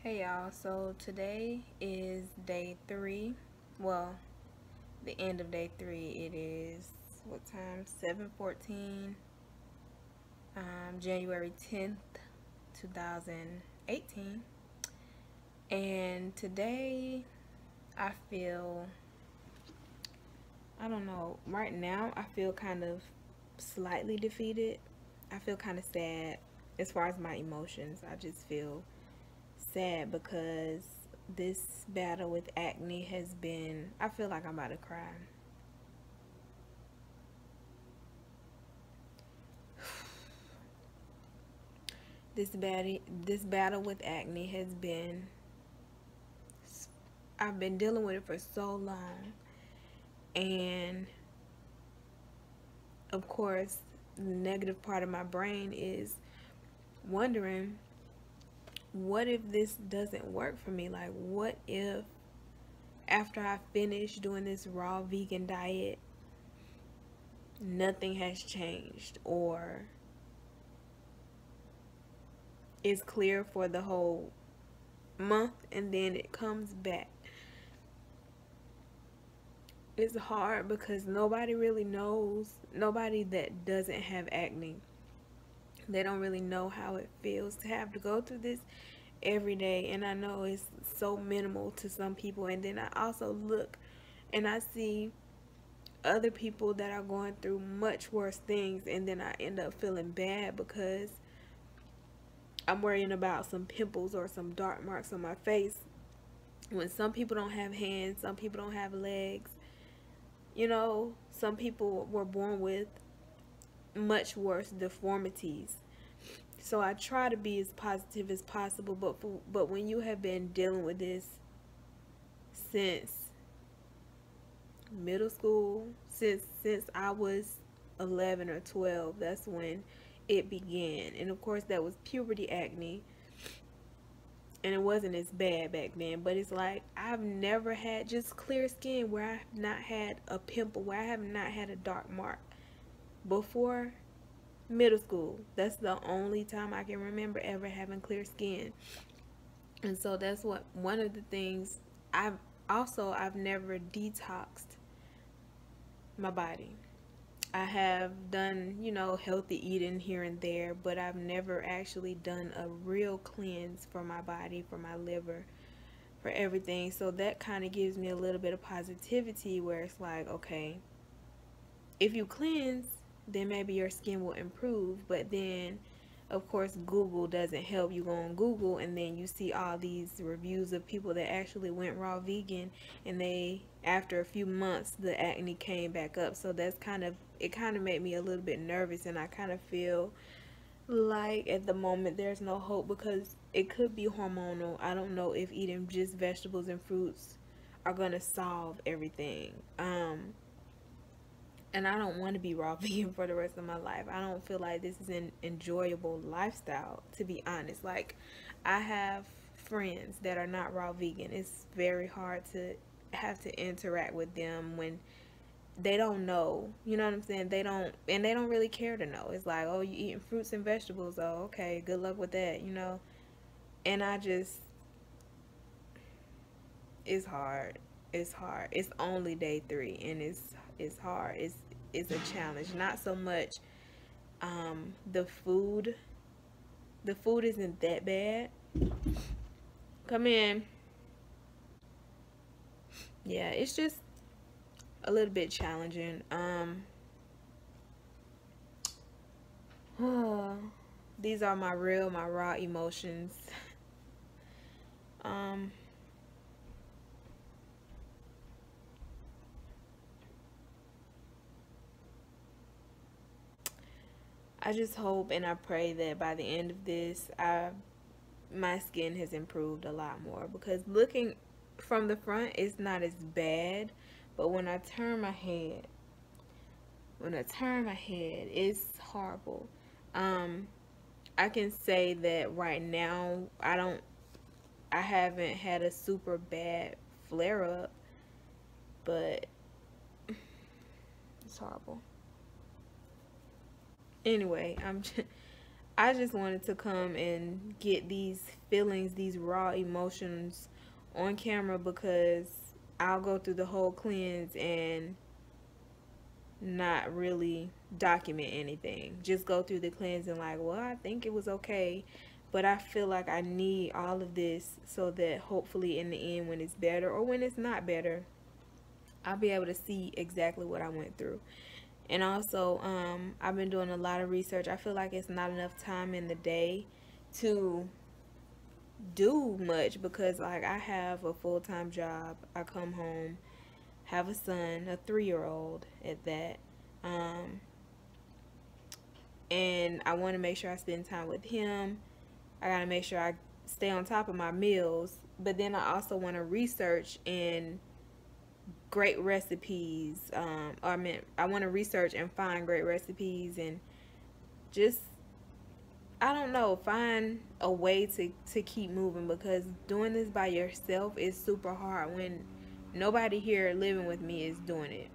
Hey y'all, so today is day 3. Well, the end of day 3. It is what time? 7:14, January 10th, 2018. And today I feel, I don't know, right now I feel kind of slightly defeated. I feel kind of sad as far as my emotions. I just feel sad because this battle with acne has been, I feel like I'm about to cry. This battle with acne has been, I've been dealing with it for so long. And of course, the negative part of my brain is wondering, what if this doesn't work for me? Like, what if after I finish doing this raw vegan diet, nothing has changed, or it's clear for the whole month and then it comes back? It's hard because nobody really knows, nobody that doesn't have acne, they don't really know how it feels to have to go through this every day. And I know it's so minimal to some people, and then I also look and I see other people that are going through much worse things, and then I end up feeling bad because I'm worrying about some pimples or some dark marks on my face when some people don't have hands, some people don't have legs. Some people were born with much worse deformities. So I try to be as positive as possible, but when you have been dealing with this since middle school, since I was 11 or 12, that's when it began. And of course that was puberty acne, and it wasn't as bad back then, but it's like I've never had just clear skin where I have not had a pimple, where I have not had a dark mark before middle school. That's the only time I can remember ever having clear skin. And so that's what one of the things. I've never detoxed my body. I have done, healthy eating here and there, but I've never actually done a real cleanse for my body, for my liver, for everything. So that kind of gives me a little bit of positivity where it's like, okay, if you cleanse, then maybe your skin will improve. But then, of course, Google doesn't help. You go on Google and then you see all these reviews of people that actually went raw vegan, and they, after a few months, the acne came back up. So that's it kind of made me a little bit nervous, and I kind of feel like at the moment there's no hope because it could be hormonal. I don't know if eating just vegetables and fruits are going to solve everything. And I don't want to be raw vegan for the rest of my life. I don't feel like this is an enjoyable lifestyle, to be honest. Like, I have friends that are not raw vegan. It's very hard to have to interact with them when they don't know. You know what I'm saying? They don't really care to know. It's like, oh, you eating fruits and vegetables. Oh, okay, good luck with that. And it's hard. It's hard. It's only day 3, and it's hard. It's a challenge. Not so much the food. The food isn't that bad. Come in. Yeah, it's just a little bit challenging. These are my raw emotions. Um I just hope and I pray that by the end of this, my skin has improved a lot more, because looking from the front, it's not as bad, but when I turn my head, it's horrible. I can say that right now, I haven't had a super bad flare up, but it's horrible. Anyway, I just wanted to come and get these feelings, these raw emotions on camera, because I'll go through the whole cleanse and not really document anything. Just go through the cleanse and like, well, I think it was okay, but I feel like I need all of this so that hopefully in the end, when it's better or when it's not better, I'll be able to see exactly what I went through. And also, I've been doing a lot of research. I feel like it's not enough time in the day to do much, because like I have a full-time job. I come home, have a son, a 3-year old at that. Um, and I want to make sure I spend time with him. I got to make sure I stay on top of my meals, but then I also want to research and great recipes. I want to research and find great recipes, and just, I don't know, find a way to keep moving, because doing this by yourself is super hard when nobody here living with me is doing it.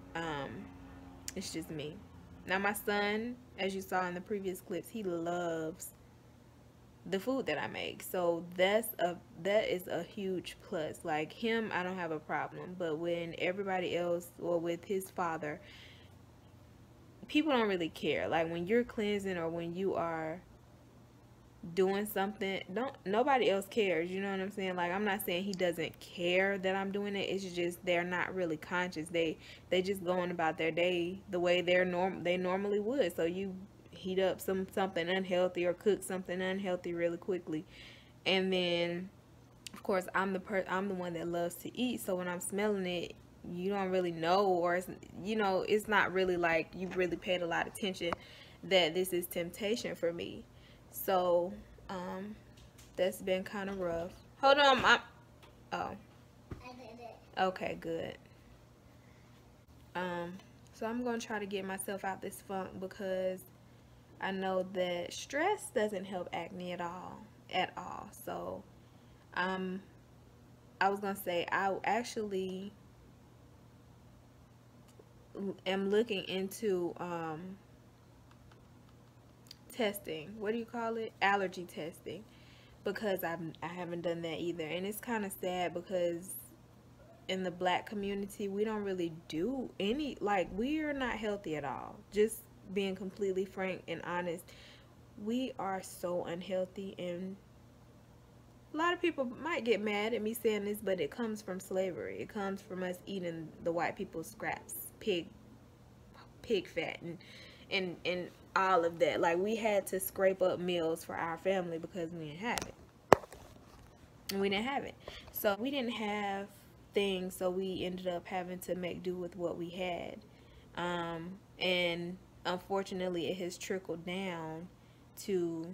It's just me. Now my son, as you saw in the previous clips, he loves the food that I make. So that is a huge plus. Like him, I don't have a problem, but when everybody else, or with his father, people don't really care. Like when you're cleansing or when you are doing something, don't nobody else cares, you know what I'm saying? Like I'm not saying he doesn't care that I'm doing it. It's just they're not really conscious. They just going about their day the way they normally would. So you heat up something unhealthy or cook something unhealthy really quickly, and then of course I'm the one that loves to eat. So when I'm smelling it, you don't really know, or it's, it's not really like you really paid a lot of attention that this is temptation for me. So, that's been kind of rough. Hold on, oh, okay, good. Um, so I'm gonna try to get myself out this funk, because I know that stress doesn't help acne at all. So, um, I was gonna say I actually am looking into testing. What do you call it? Allergy testing, because I haven't done that either, and it's kind of sad because in the black community we don't really do any, like, we are not healthy at all. Just being completely frank and honest, we are so unhealthy, and a lot of people might get mad at me saying this, but it comes from slavery. It comes from us eating the white people's scraps, pig fat, and all of that. Like we had to scrape up meals for our family because we didn't have it. And we didn't have it. So we didn't have things, so we ended up having to make do with what we had. And unfortunately it has trickled down to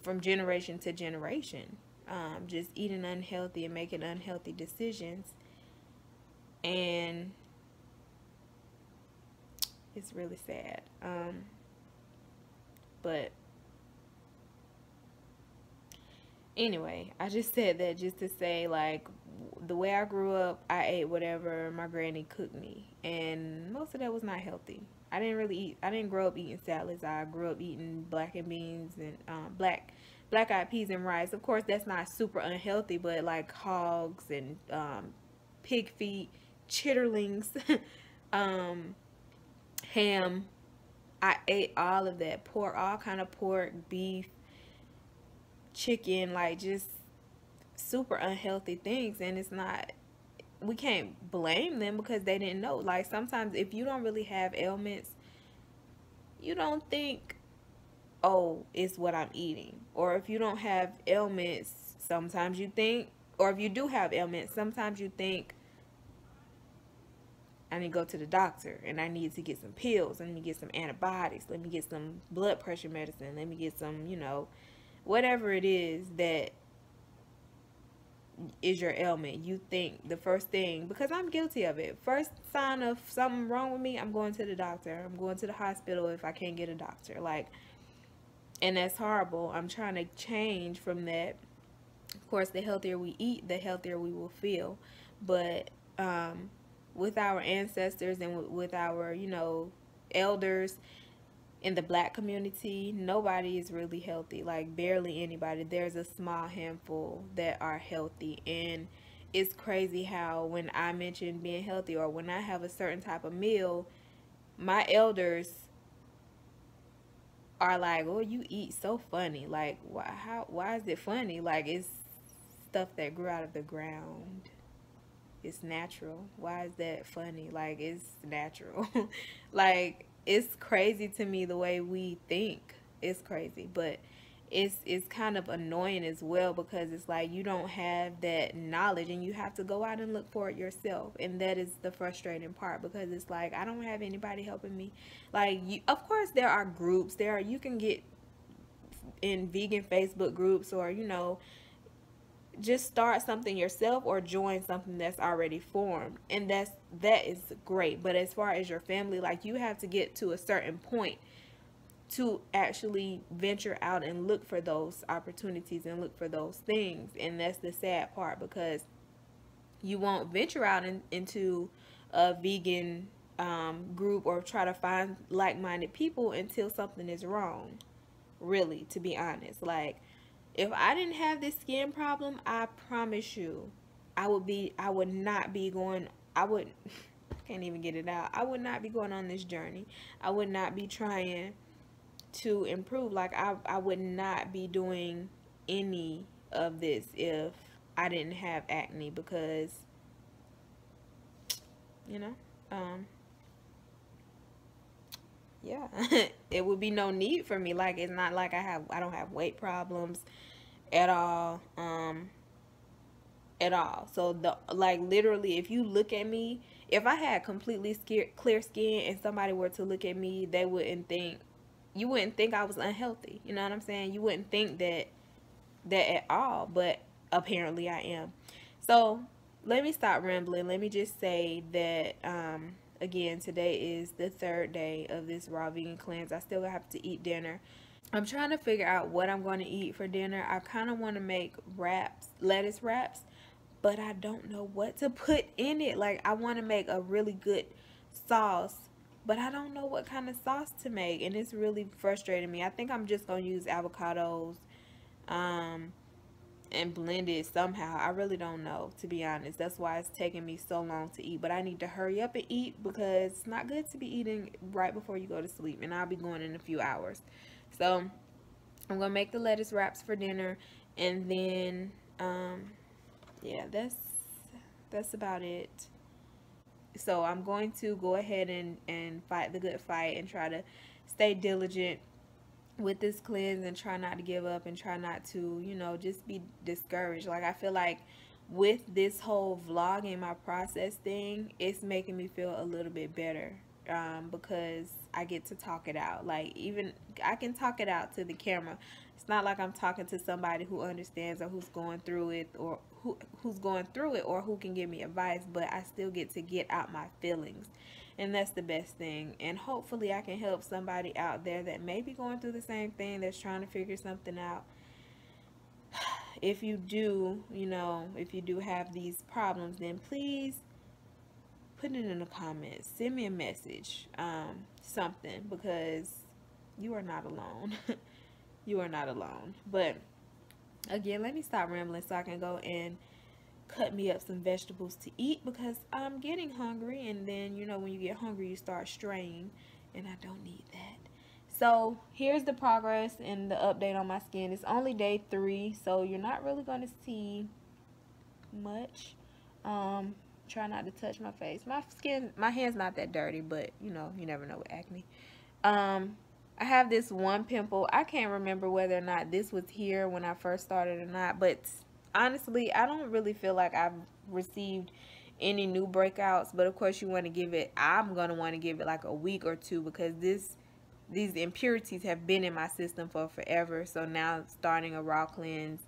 from generation to generation. Just eating unhealthy and making unhealthy decisions. And it's really sad. But anyway, I just said that just to say, like, the way I grew up, I ate whatever my granny cooked me, and most of that was not healthy. I didn't grow up eating salads. I grew up eating black and beans and black eyed peas and rice. Of course, that's not super unhealthy, but like hogs and pig feet, chitterlings, um, ham. I ate all of that. Pork, all kind of pork, beef, chicken, like just super unhealthy things. And it's not, we can't blame them because they didn't know. Like sometimes if you don't really have ailments, you don't think, oh, it's what I'm eating. Or if you don't have ailments, sometimes you think, or if you do have ailments, sometimes you think, I need to go to the doctor and I need to get some pills. I need to get some antibiotics. Let me get some blood pressure medicine. Let me get some, whatever it is that is your ailment. You think the first thing, because I'm guilty of it, first sign of something wrong with me, I'm going to the doctor. I'm going to the hospital if I can't get a doctor. Like, and that's horrible. I'm trying to change from that. Of course, the healthier we eat, the healthier we will feel. But with our ancestors and with our, elders, in the black community, nobody is really healthy. Like, barely anybody. There's a small handful that are healthy. And it's crazy how when I mention being healthy, or when I have a certain type of meal, my elders are like, "Oh, you eat so funny." Like, why is it funny? Like, it's stuff that grew out of the ground. It's natural. Why is that funny? Like, it's natural. Like, it's crazy to me the way we think. It's crazy, but it's kind of annoying as well, because it's like you don't have that knowledge and you have to go out and look for it yourself. And that is the frustrating part, because it's like I don't have anybody helping me. Like, of course there are groups. You can get in vegan Facebook groups, or just start something yourself or join something that's already formed, and that is great. But as far as your family, like, you have to get to a certain point to actually venture out and look for those opportunities and look for those things. And that's the sad part, because you won't venture out into a vegan group or try to find like-minded people until something is wrong, really, to be honest. Like, if I didn't have this skin problem, I promise you, I would not be going, can't even get it out. I would not be going on this journey. I would not be trying to improve. Like, I would not be doing any of this if I didn't have acne, because, yeah, it would be no need for me. Like, it's not like I don't have weight problems at all, so like, literally, if you look at me, if I had completely clear skin and somebody were to look at me, you wouldn't think I was unhealthy. You know what I'm saying? You wouldn't think that at all, but apparently I am. So let me stop rambling. Let me just say that again, today is the 3rd day of this raw vegan cleanse. I still have to eat dinner. I'm trying to figure out what I'm going to eat for dinner. I kind of want to make lettuce wraps, but I don't know what to put in it. Like, I want to make a really good sauce, but I don't know what kind of sauce to make, and it's really frustrating me. I think I'm just going to use avocados and blend it somehow. I really don't know, to be honest. That's why it's taking me so long to eat, but I need to hurry up and eat, because it's not good to be eating right before you go to sleep, and I'll be going in a few hours. So I'm gonna make the lettuce wraps for dinner, and then yeah, that's about it. So I'm going to go ahead and fight the good fight and try to stay diligent with this cleanse, and try not to give up, and try not to, just be discouraged. Like, I feel like with this whole vlogging my process thing, it's making me feel a little bit better, because I get to talk it out. Like, even I can talk it out to the camera. It's not like I'm talking to somebody who understands, or who's going through it, or who's going through it, or who can give me advice, but I still get to get out my feelings. And that's the best thing. And hopefully I can help somebody out there that may be going through the same thing, that's trying to figure something out. If you do, if you do have these problems, then please put it in the comments. Send me a message, something, because you are not alone. You are not alone. But again, let me stop rambling so I can go and cut me up some vegetables to eat, because I'm getting hungry. And then, when you get hungry, you start straying, and I don't need that. So here's the progress and the update on my skin. It's only day 3, so you're not really going to see much. Try not to touch my face. My hand's not that dirty, but you never know with acne. I have this one pimple. I can't remember whether or not this was here when I first started or not, but honestly, I don't really feel like I've received any new breakouts. But of course, I'm going to want to give it like a week or 2, because these impurities have been in my system for forever. So now starting a raw cleanse,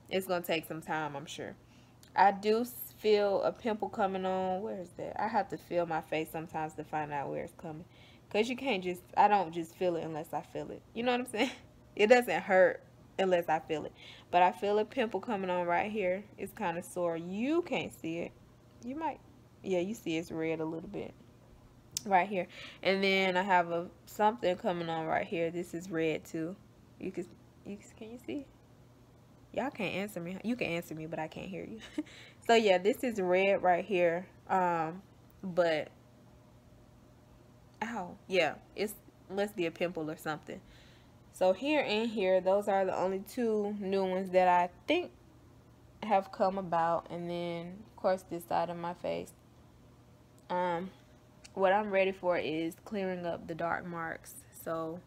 it's going to take some time, I'm sure. I do feel a pimple coming on. Where is that? I have to feel my face sometimes to find out where it's coming. Because I don't just feel it unless I feel it. You know what I'm saying? It doesn't hurt unless I feel it. But I feel a pimple coming on right here. It's kind of sore. You can't see it. You might. Yeah, you see it's red a little bit. right here. And then I have a something coming on right here. This is red too. Can you see? Y'all can't answer me. You can answer me, but I can't hear you. So yeah, this is red right here. But ow, yeah, it must be a pimple or something. So here and here, those are the only two new ones that I think have come about. And then of course this side of my face. What I'm ready for is clearing up the dark marks. So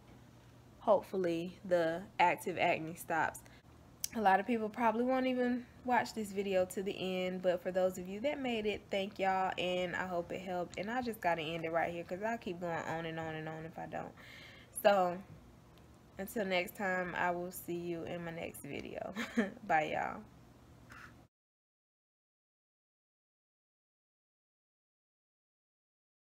hopefully the active acne stops. A lot of people probably won't even watch this video to the end, but for those of you that made it, thank y'all, and I hope it helped. And I just gotta end it right here because I'll keep going on and on and on if I don't. So until next time, I will see you in my next video. Bye, y'all.